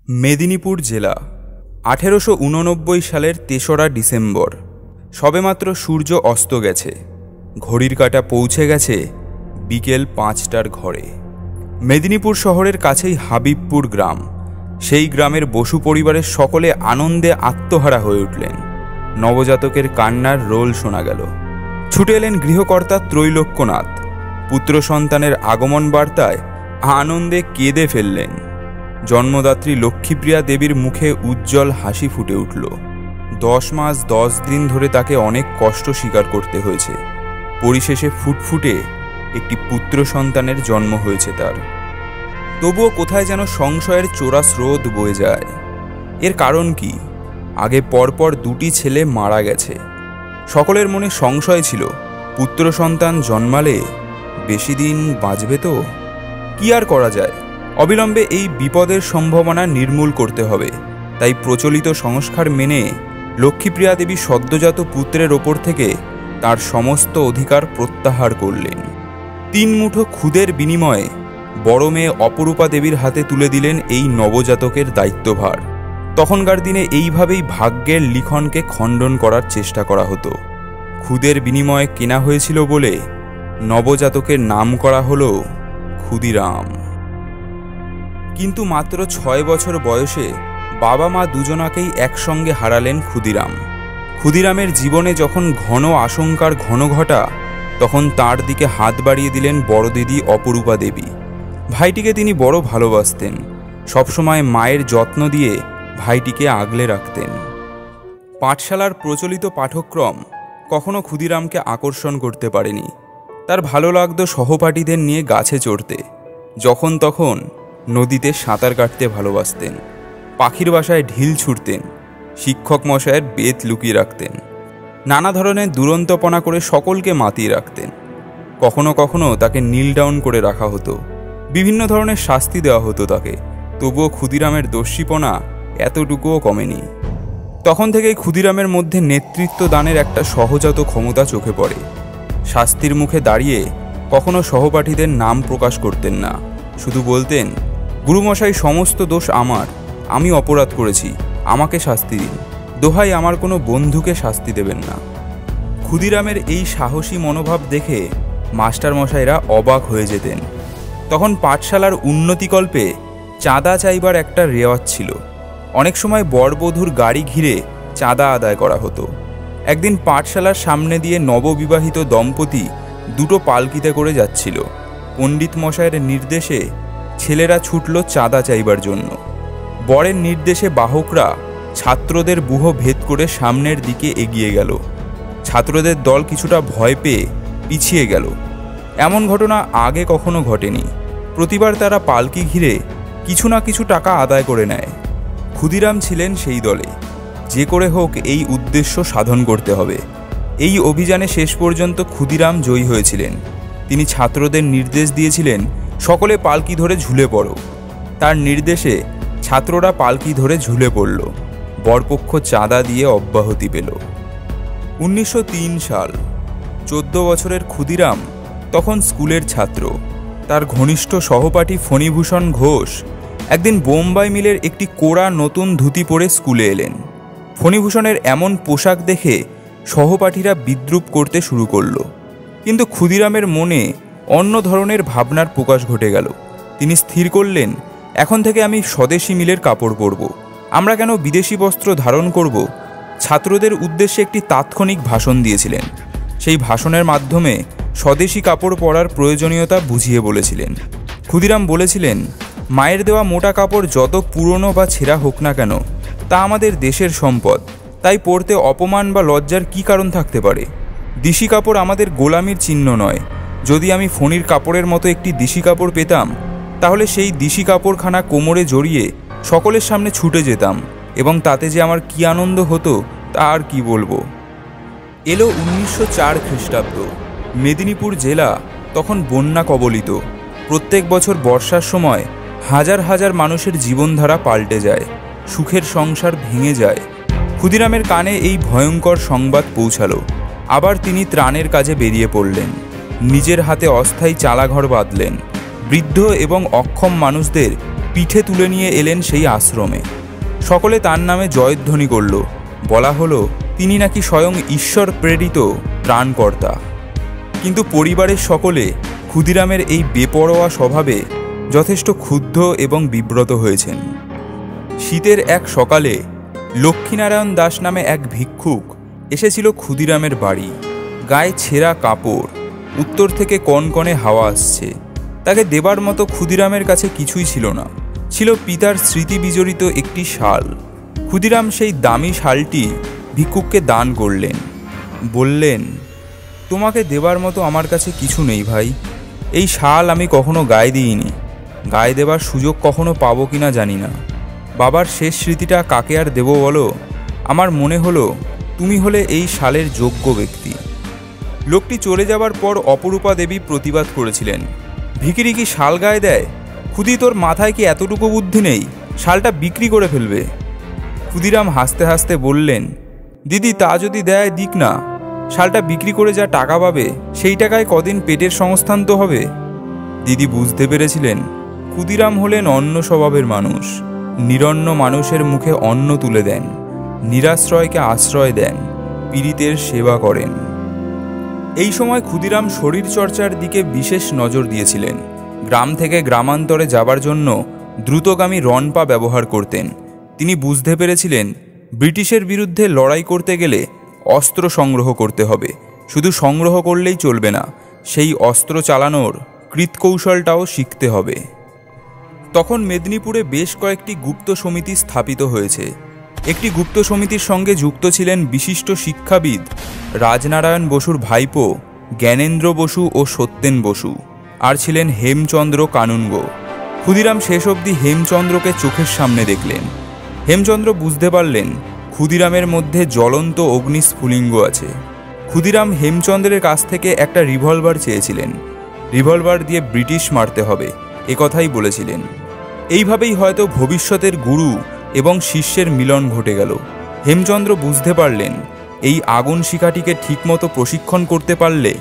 মেদিনীপুর জেলা 1889 সালের ৩রা ডিসেম্বর। সবেমাত্র সূর্য অস্ত গেছে, ঘড়ির কাঁটা পৌঁছে গেছে বিকেল ৫টার ঘরে। মেদিনীপুর শহরের কাছেই হাবিবপুর গ্রাম। সেই গ্রামের বসু পরিবারের সকলে আনন্দে আত্মহারা হয়ে উঠলেন। নবজাতকের কান্নার রোল শোনা গেল। ছুটে এলেন গৃহকর্তা ত্রৈলোক্যনাথ। পুত্র সন্তানের আগমন বার্তায় আনন্দে কেঁদে ফেললেন। জন্মদাত্রী লক্ষ্মীপ্রিয়া দেবীর মুখে উজ্জ্বল হাসি ফুটে উঠল। 10 মাস 10 দিন ধরে তাকে অনেক কষ্ট স্বীকার করতে হয়েছে। পরিশেষে ফুটফুটে একটি পুত্র সন্তানের জন্ম হয়েছে তার। তবুও কোথায় যেন সংশয়ের চোরা স্রোত বয়ে যায়। এর কারণ কি? আগে পরপর 2টি ছেলে মারা গেছে। সকলের মনে সংশয় ছিল, পুত্র সন্তান জন্মালে বেশি দিন বাঁচবে তো? কি আর করা যায়? অবিলম্বে এই বিপদের সম্ভাবনা নির্মূল করতে হবে। তাই প্রচলিত সংস্কার মেনে লক্ষ্মীপ্রিয়া দেবী সদ্যজাত পুত্রের ওপর থেকে তার সমস্ত অধিকার প্রত্যাহার করলেন। 3 মুঠো খুদের বিনিময়ে বড় মেয়ে অপরূপা দেবীর হাতে তুলে দিলেন এই নবজাতকের দায়িত্বভার। তখনকার দিনে এইভাবেই ভাগ্যের লিখনকে খণ্ডন করার চেষ্টা করা হতো। খুদের বিনিময়ে কেনা হয়েছিল বলে নবজাতকের নাম করা হলো ক্ষুদিরাম। কিন্তু মাত্র 6 বছর বয়সে বাবা মা দুজনাকেই একসঙ্গে হারালেন ক্ষুদিরাম। ক্ষুদিরামের জীবনে যখন ঘন আশঙ্কার ঘনঘটা, তখন তার দিকে হাত বাড়িয়ে দিলেন বড় দিদি অপরূপা দেবী। ভাইটিকে তিনি বড় ভালোবাসতেন। সবসময় মায়ের যত্ন দিয়ে ভাইটিকে আগলে রাখতেন। পাঠশালার প্রচলিত পাঠ্যক্রম কখনো ক্ষুদিরামকে আকর্ষণ করতে পারেনি। তার ভালো লাগতো সহপাঠীদের নিয়ে গাছে চড়তে, যখন তখন নদীতে সাঁতার কাটতে ভালোবাসতেন, পাখির বাসায় ঢিল ছুঁড়তেন, শিক্ষক মশায়ের বেত লুকিয়ে রাখতেন, নানা ধরনের দুরন্তপনা করে সকলকে মাতিয়ে রাখতেন। কখনো কখনো তাকে নীল ডাউন করে রাখা হতো, বিভিন্ন ধরনের শাস্তি দেওয়া হতো তাকে। তবুও ক্ষুদিরামের দস্যিপনা এতটুকুও কমেনি। তখন থেকেই ক্ষুদিরামের মধ্যে নেতৃত্ব দানের একটা সহজাত ক্ষমতা চোখে পড়ে। শাস্তির মুখে দাঁড়িয়ে কখনো সহপাঠীদের নাম প্রকাশ করতেন না, শুধু বলতেন, গুরুমশাই সমস্ত দোষ আমার, আমি অপরাধ করেছি, আমাকে শাস্তি দিন, দোহাই আমার কোনো বন্ধুকে শাস্তি দেবেন না। ক্ষুদিরামের এই সাহসী মনোভাব দেখে মাস্টারমশাইরা অবাক হয়ে যেতেন। তখন পাঠশালার উন্নতিকল্পে চাঁদা চাইবার একটা রেওয়াজ ছিল। অনেক সময় বরবধূর গাড়ি ঘিরে চাঁদা আদায় করা হতো। একদিন পাঠশালার সামনে দিয়ে নববিবাহিত দম্পতি 2টো পালকিতে করে যাচ্ছিল। পণ্ডিত মশাইয়ের নির্দেশে ছেলেরা ছুটল চাঁদা চাইবার জন্য। বরের নির্দেশে বাহকরা ছাত্রদের ব্যূহ ভেদ করে সামনের দিকে এগিয়ে গেল। ছাত্রদের দল কিছুটা ভয় পেয়ে পিছিয়ে গেল। এমন ঘটনা আগে কখনো ঘটেনি। প্রতিবার তারা পালকি ঘিরে কিছু না কিছু টাকা আদায় করে নেয়। ক্ষুদিরাম ছিলেন সেই দলে। যে করে হোক এই উদ্দেশ্য সাধন করতে হবে। এই অভিযানে শেষ পর্যন্ত ক্ষুদিরাম জয়ী হয়েছিলেন। তিনি ছাত্রদের নির্দেশ দিয়েছিলেন, সকলে পালকি ধরে ঝুলে পড়ো। তার নির্দেশে ছাত্ররা পালকি ধরে ঝুলে পড়ল। বরপক্ষ চাঁদা দিয়ে অব্যাহতি পেল। 1903 সাল। 14 বছরের ক্ষুদিরাম তখন স্কুলের ছাত্র। তার ঘনিষ্ঠ সহপাঠী ফণীভূষণ ঘোষ একদিন বোম্বাই মিলের একটি কোড়া নতুন ধুতি পরে স্কুলে এলেন। ফণীভূষণের এমন পোশাক দেখে সহপাঠীরা বিদ্রূপ করতে শুরু করল। কিন্তু ক্ষুদিরামের মনে অন্য ধরনের ভাবনার প্রকাশ ঘটে গেল। তিনি স্থির করলেন, এখন থেকে আমি স্বদেশি মিলের কাপড় পরব, আমরা কেন বিদেশি বস্ত্র ধারণ করব? ছাত্রদের উদ্দেশ্যে একটি তাৎক্ষণিক ভাষণ দিয়েছিলেন। সেই ভাষণের মাধ্যমে স্বদেশি কাপড় পরার প্রয়োজনীয়তা বুঝিয়ে বলেছিলেন। ক্ষুদিরাম বলেছিলেন, মায়ের দেওয়া মোটা কাপড় যত পুরনো বা ছেঁড়া হোক না কেন, তা আমাদের দেশের সম্পদ, তাই পরতে অপমান বা লজ্জার কী কারণ থাকতে পারে? দিশি কাপড় আমাদের গোলামির চিহ্ন নয়। যদি আমি ফণীর কাপড়ের মতো একটি দিশি কাপড় পেতাম, তাহলে সেই দিশি কাপড়খানা কোমরে জড়িয়ে সকলের সামনে ছুটে যেতাম, এবং তাতে যে আমার কী আনন্দ হতো তা আর কি বলবো। এলো 1904 খ্রিস্টাব্দ। মেদিনীপুর জেলা তখন বন্যা কবলিত। প্রত্যেক বছর বর্ষার সময় হাজার হাজার মানুষের জীবনধারা পাল্টে যায়, সুখের সংসার ভেঙে যায়। ক্ষুদিরামের কানে এই ভয়ঙ্কর সংবাদ পৌঁছালো। আবার তিনি ত্রাণের কাজে বেরিয়ে পড়লেন। নিজের হাতে অস্থায়ী চালাঘর বাঁধলেন। বৃদ্ধ এবং অক্ষম মানুষদের পিঠে তুলে নিয়ে এলেন সেই আশ্রমে। সকলে তার নামে জয়ধ্বনি করল। বলা হলো তিনি নাকি স্বয়ং ঈশ্বর প্রেরিত ত্রাণকর্তা। কিন্তু পরিবারের সকলে ক্ষুদিরামের এই বেপরোয়া স্বভাবে যথেষ্ট ক্ষুব্ধ এবং বিব্রত হয়েছেন। শীতের এক সকালে লক্ষ্মীনারায়ণ দাস নামে এক ভিক্ষুক এসেছিল ক্ষুদিরামের বাড়ি। গায়ে ছেঁড়া কাপড়, উত্তর থেকে কনকনে হাওয়া আসছে। তাকে দেবার মতো ক্ষুদিরামের কাছে কিছুই ছিল না। ছিল পিতার স্মৃতি বিজড়িত একটি শাল। ক্ষুদিরাম সেই দামি শালটি ভিক্ষুককে দান করলেন। বললেন, তোমাকে দেবার মতো আমার কাছে কিছু নেই ভাই। এই শাল আমি কখনো গায়ে দিইনি। গায়ে দেবার সুযোগ কখনো পাবো কিনা জানি না। বাবার শেষ স্মৃতিটা কাকে আর দেব বলো? আমার মনে হলো তুমি হলে এই শালের যোগ্য ব্যক্তি। লোকটি চলে যাবার পর অপরূপা দেবী প্রতিবাদ করেছিলেন, ভিখিরি কি শাল গায়ে দেয়? ক্ষুদি, তোর মাথায় কি এতটুকু বুদ্ধি নেই? শালটা বিক্রি করে ফেলবে। ক্ষুদিরাম হাসতে হাসতে বললেন, দিদি তা যদি দেয় দিক না। শালটা বিক্রি করে যা টাকা পাবে সেই টাকায় কদিন পেটের সংস্থান তো হবে। দিদি বুঝতে পেরেছিলেন ক্ষুদিরাম হলেন অন্য স্বভাবের মানুষ। নিরন্ন মানুষের মুখে অন্ন তুলে দেন, নিরাশ্রয়কে আশ্রয় দেন, পীড়িতের সেবা করেন। এই সময় ক্ষুদিরাম শরীরচর্চার দিকে বিশেষ নজর দিয়েছিলেন। গ্রাম থেকে গ্রামান্তরে যাবার জন্য দ্রুতগামী রনপা ব্যবহার করতেন। তিনি বুঝতে পেরেছিলেন ব্রিটিশের বিরুদ্ধে লড়াই করতে গেলে অস্ত্র সংগ্রহ করতে হবে। শুধু সংগ্রহ করলেই চলবে না, সেই অস্ত্র চালানোর কৃতকৌশলটাও শিখতে হবে। তখন মেদিনীপুরে বেশ কয়েকটি গুপ্ত সমিতি স্থাপিত হয়েছে। একটি গুপ্ত সমিতির সঙ্গে যুক্ত ছিলেন বিশিষ্ট শিক্ষাবিদ রাজনারায়ণ বসুর ভাইপো জ্ঞানেন্দ্র বসু ও সত্যেন বসু, আর ছিলেন হেমচন্দ্র কানুনগো। ক্ষুদিরাম শেষ অবধি হেমচন্দ্রকে চোখের সামনে দেখলেন। হেমচন্দ্র বুঝতে পারলেন ক্ষুদিরামের মধ্যে জ্বলন্ত অগ্নিস্ফুলিঙ্গ আছে। ক্ষুদিরাম হেমচন্দ্রের কাছ থেকে একটা রিভলভার চেয়েছিলেন। রিভলভার দিয়ে ব্রিটিশ মারতে হবে, একথাই বলেছিলেন। এইভাবেই হয়তো ভবিষ্যতের গুরু এবং শিষ্যের মিলন ঘটে গেল। হেমচন্দ্র বুঝতে পারলেন এই আগুন শিখাটিকে ঠিকমতো প্রশিক্ষণ করতে পারলে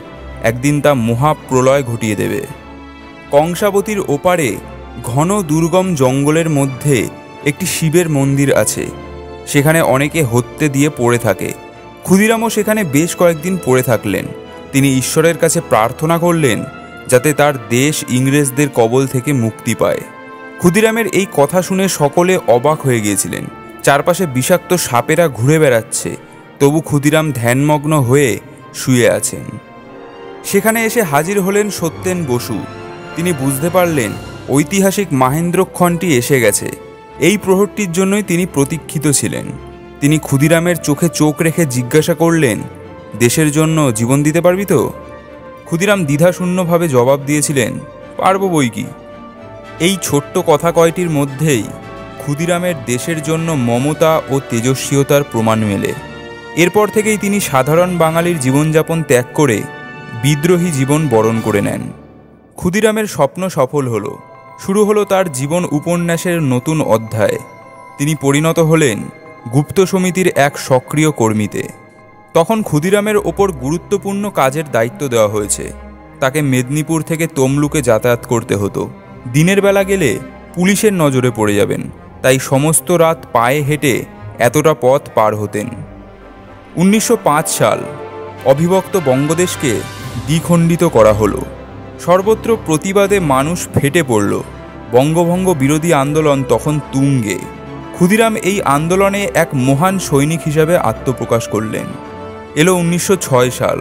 একদিন তা মহাপ্রলয় ঘটিয়ে দেবে। কংসাবতীর ওপারে ঘন দুর্গম জঙ্গলের মধ্যে একটি শিবের মন্দির আছে। সেখানে অনেকে হত্যে দিয়ে পড়ে থাকে। ক্ষুদিরামও সেখানে বেশ কয়েকদিন পড়ে থাকলেন। তিনি ঈশ্বরের কাছে প্রার্থনা করলেন যাতে তার দেশ ইংরেজদের কবল থেকে মুক্তি পায়। ক্ষুদিরামের এই কথা শুনে সকলে অবাক হয়ে গিয়েছিলেন। চারপাশে বিষাক্ত সাপেরা ঘুরে বেড়াচ্ছে, তবু ক্ষুদিরাম ধ্যানমগ্ন হয়ে শুয়ে আছেন। সেখানে এসে হাজির হলেন সত্যেন বসু। তিনি বুঝতে পারলেন ঐতিহাসিক মাহেন্দ্রক্ষণটি এসে গেছে। এই প্রহরটির জন্যই তিনি প্রতীক্ষিত ছিলেন। তিনি ক্ষুদিরামের চোখে চোখ রেখে জিজ্ঞাসা করলেন, দেশের জন্য জীবন দিতে পারবি তো? ক্ষুদিরাম দ্বিধাশূন্যভাবে জবাব দিয়েছিলেন, পারব বই কি। এই ছোট্ট কথা কয়টির মধ্যেই ক্ষুদিরামের দেশের জন্য মমতা ও তেজস্বীয়তার প্রমাণ মেলে। এরপর থেকেই তিনি সাধারণ বাঙালির জীবনযাপন ত্যাগ করে বিদ্রোহী জীবন বরণ করে নেন। ক্ষুদিরামের স্বপ্ন সফল হলো। শুরু হলো তার জীবন উপন্যাসের নতুন অধ্যায়। তিনি পরিণত হলেন গুপ্ত সমিতির এক সক্রিয় কর্মীতে। তখন ক্ষুদিরামের ওপর গুরুত্বপূর্ণ কাজের দায়িত্ব দেওয়া হয়েছে। তাকে মেদিনীপুর থেকে তমলুকে যাতায়াত করতে হতো। দিনের বেলা গেলে পুলিশের নজরে পড়ে যাবেন, তাই সমস্ত রাত পায়ে হেঁটে এতটা পথ পার হতেন। 1905 সাল অবিভক্ত বঙ্গদেশকে দ্বিখণ্ডিত করা হলো। সর্বত্র প্রতিবাদে মানুষ ফেটে পড়ল। বঙ্গভঙ্গ বিরোধী আন্দোলন তখন তুঙ্গে। ক্ষুদিরাম এই আন্দোলনে এক মহান সৈনিক হিসাবে আত্মপ্রকাশ করলেন। এলো 1906 সাল।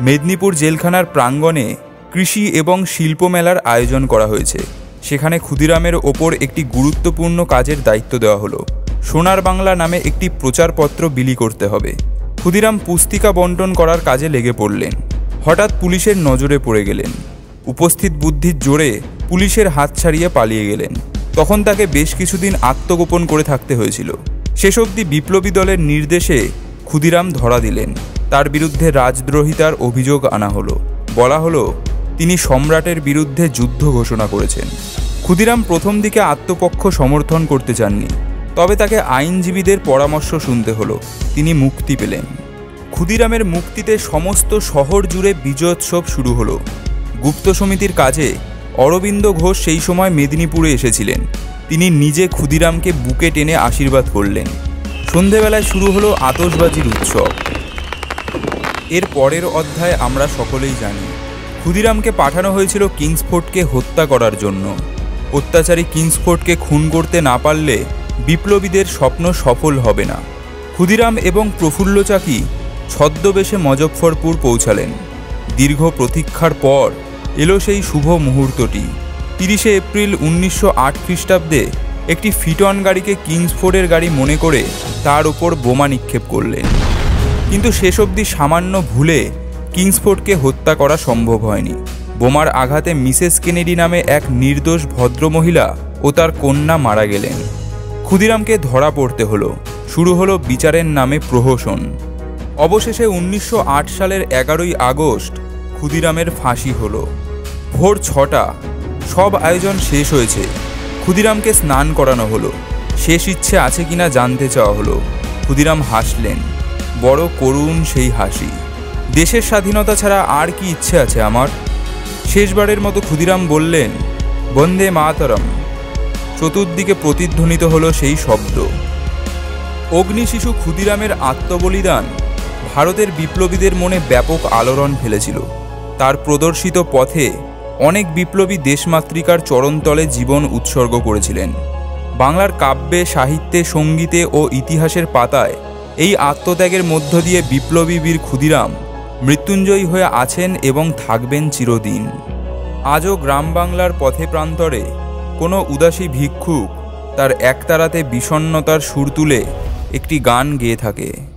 মেদিনীপুর জেলখানার প্রাঙ্গণে কৃষি এবং শিল্প মেলার আয়োজন করা হয়েছে। সেখানে ক্ষুদিরামের ওপর একটি গুরুত্বপূর্ণ কাজের দায়িত্ব দেওয়া হলো। সোনার বাংলা নামে একটি প্রচারপত্র বিলি করতে হবে। ক্ষুদিরাম পুস্তিকা বন্টন করার কাজে লেগে পড়লেন। হঠাৎ পুলিশের নজরে পড়ে গেলেন। উপস্থিত বুদ্ধির জোরে পুলিশের হাত ছাড়িয়ে পালিয়ে গেলেন। তখন তাকে বেশ কিছুদিন আত্মগোপন করে থাকতে হয়েছিল। শেষ অবধি বিপ্লবী দলের নির্দেশে ক্ষুদিরাম ধরা দিলেন। তার বিরুদ্ধে রাজদ্রোহিতার অভিযোগ আনা হলো। বলা হলো তিনি সম্রাটের বিরুদ্ধে যুদ্ধ ঘোষণা করেছেন। ক্ষুদিরাম প্রথম দিকে আত্মপক্ষ সমর্থন করতে চাননি, তবে তাকে আইনজীবীদের পরামর্শ শুনতে হলো। তিনি মুক্তি পেলেন। ক্ষুদিরামের মুক্তিতে সমস্ত শহর জুড়ে বিজয়োৎসব শুরু হলো। গুপ্ত সমিতির কাজে অরবিন্দ ঘোষ সেই সময় মেদিনীপুরে এসেছিলেন। তিনি নিজে ক্ষুদিরামকে বুকে টেনে আশীর্বাদ করলেন। সন্ধেবেলায় শুরু হলো আতশবাজির উৎসব। এর পরের অধ্যায় আমরা সকলেই জানি। ক্ষুদিরামকে পাঠানো হয়েছিল কিংসফোর্ডকে হত্যা করার জন্য। অত্যাচারী কিংসফোর্ডকে খুন করতে না পারলে বিপ্লবীদের স্বপ্ন সফল হবে না। ক্ষুদিরাম এবং প্রফুল্ল চাকি ছদ্মবেশে মজফ্ফরপুর পৌঁছালেন। দীর্ঘ প্রতীক্ষার পর এলো সেই শুভ মুহূর্তটি। 30শে এপ্রিল 1908 খ্রিস্টাব্দে একটি ফিটন গাড়িকে কিংসফোর্ডের গাড়ি মনে করে তার ওপর বোমা নিক্ষেপ করলেন। কিন্তু শেষ অবধি সামান্য ভুলে কিংসফোর্ডকে হত্যা করা সম্ভব হয়নি। বোমার আঘাতে মিসেস কেনেডি নামে এক নির্দোষ ভদ্রমহিলা ও তার কন্যা মারা গেলেন। ক্ষুদিরামকে ধরা পড়তে হলো। শুরু হলো বিচারের নামে প্রহসন। অবশেষে 1908 সালের 11ই আগস্ট ক্ষুদিরামের ফাঁসি হলো। ভোর 6টা। সব আয়োজন শেষ হয়েছে। ক্ষুদিরামকে স্নান করানো হলো। শেষ ইচ্ছে আছে কিনা জানতে চাওয়া হলো। ক্ষুদিরাম হাসলেন, বড় করুণ সেই হাসি। দেশের স্বাধীনতা ছাড়া আর কি ইচ্ছে আছে আমার? শেষবারের মতো ক্ষুদিরাম বললেন, বন্দে মাতরম। চতুর্দিকে প্রতিধ্বনিত হলো সেই শব্দ। অগ্নিশিশু ক্ষুদিরামের আত্মবলিদান ভারতের বিপ্লবীদের মনে ব্যাপক আলোড়ন ফেলেছিল। তার প্রদর্শিত পথে অনেক বিপ্লবী দেশমাতৃকার চরণতলে জীবন উৎসর্গ করেছিলেন। বাংলার কাব্যে, সাহিত্যে, সঙ্গীতে ও ইতিহাসের পাতায় এই আত্মত্যাগের মধ্য দিয়ে বিপ্লবী বীর ক্ষুদিরাম মৃত্যুঞ্জয়ী হয়ে আছেন এবং থাকবেন চিরদিন। আজও গ্রাম বাংলার পথে প্রান্তরে কোনো উদাসী ভিক্ষুক তার একতারাতে বিষণ্ণতার সুর তুলে একটি গান গেয়ে থাকে।